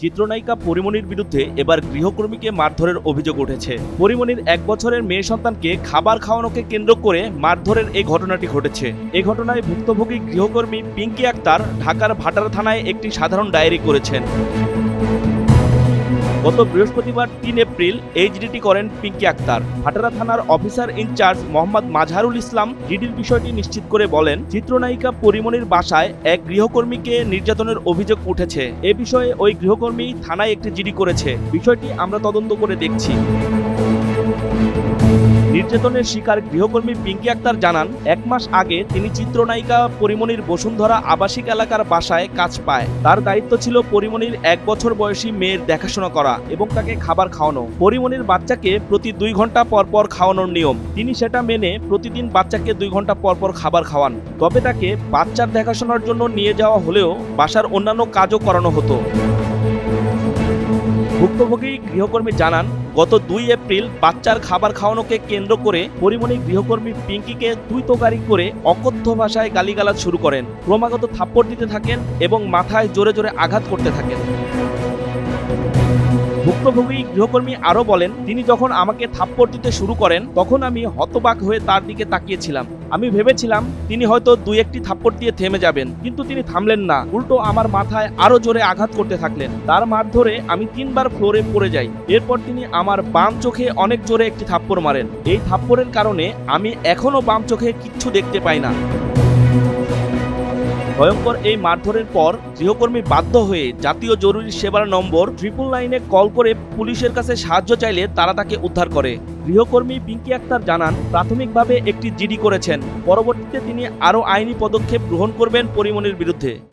চিত্রনায়িকা পরিমণির বিরুদ্ধে এবার গৃহকর্মীকে মারধরের অভিযোগ উঠেছে। পরিমণির 1 বছরের মেয়ে সন্তানকে খাবার খাওয়ানোকে কেন্দ্র করে মারধরের এই ঘটনাটি ঘটেছে। এই ঘটনায় ভুক্তভোগী গৃহকর্মী পিঙ্কি আক্তার ঢাকার ভাটারা থানায় একটি সাধারণ ডায়েরি করেছেন। গত বৃহস্পতিবার 3 এপ্রিল এইচডিটি করেন পিঙ্কি আক্তার। ভাটারা থানার অফিসার ইনচার্জ মোহাম্মদ মাজহারুল ইসলাম ডিডির বিষয়টি নিশ্চিত করে বলেন, চিত্রনায়িকা পরিমণির বাসায় এক গৃহকর্মীকে নির্যাতনের অভিযোগ উঠেছে। এ বিষয়ে ওই গৃহকর্মী থানায় একটি জিডি করেছে। বিষয়টি আমরা তদন্ত করে দেখছি। নির্যাতনের শিকার গৃহকর্মী পিঙ্কি আক্তার জানান, 1 মাস আগে তিনি চিত্রনায়িকা পরিমণির বসুন্ধরা আবাসিক এলাকার বাসায় কাজ পায়। তার দায়িত্ব ছিল পরিমণির 1 বছর বয়সী মেয়ের দেখাশোনা করা এবং তাকে খাবার খাওয়ানো। পরিমণির বাচ্চাকে প্রতি 2 ঘন্টা পর পর খাওয়ানোর নিয়ম। তিনি সেটা মেনে প্রতিদিন বাচ্চাকে 2 ঘন্টা পর পর খাবার খাওয়ান। তবে তাকে বাচ্চার দেখাশোনার জন্য নিয়ে যাওয়া হলেও বাসার অন্যান্য কাজও করানো হতো। ভুক্তভোগী গৃহকর্মী জানান, গত 2 এপ্রিল বাচ্চার খাবার খাওয়ানোকে কেন্দ্র করে পরিমণি গৃহকর্মী পিঙ্কিকে তুই-তোকারি করে অকথ্য ভাষায় গালিগালাজ শুরু করেন। ক্রমাগত থাপ্পড় দিতে থাকেন এবং মাথায় জোরে জোরে আঘাত করতে থাকেন। ভুক্তভোগী গৃহকর্মী আরও বলেন, তিনি যখন আমাকে থাপ্পড় দিতে শুরু করেন তখন আমি হতবাক হয়ে তার দিকে তাকিয়েছিলাম। আমি ভেবেছিলাম তিনি হয়তো 2-1টি থাপ্পড় দিয়ে থেমে যাবেন, কিন্তু তিনি থামলেন না। উল্টো আমার মাথায় আরও জোরে আঘাত করতে থাকলেন। তার মারধরে আমি 3 বার ফ্লোরে পড়ে যাই। এরপর তিনি আমার বাম চোখে অনেক জোরে একটি থাপ্পড় মারেন। এই থাপ্পড়ের কারণে আমি এখনো বাম চোখে কিচ্ছু দেখতে পাই না। ভয়ঙ্কর এই মারধরের পর গৃহকর্মী বাধ্য হয়ে জাতীয় জরুরি সেবার নম্বর 999-এ কল করে পুলিশের কাছে সাহায্য চাইলে তারা তাকে উদ্ধার করে। গৃহকর্মী পিঙ্কি আক্তার জানান, প্রাথমিকভাবে একটি জিডি করেছেন। পরবর্তীতে তিনি আরও আইনি পদক্ষেপ গ্রহণ করবেন পরিমণির বিরুদ্ধে।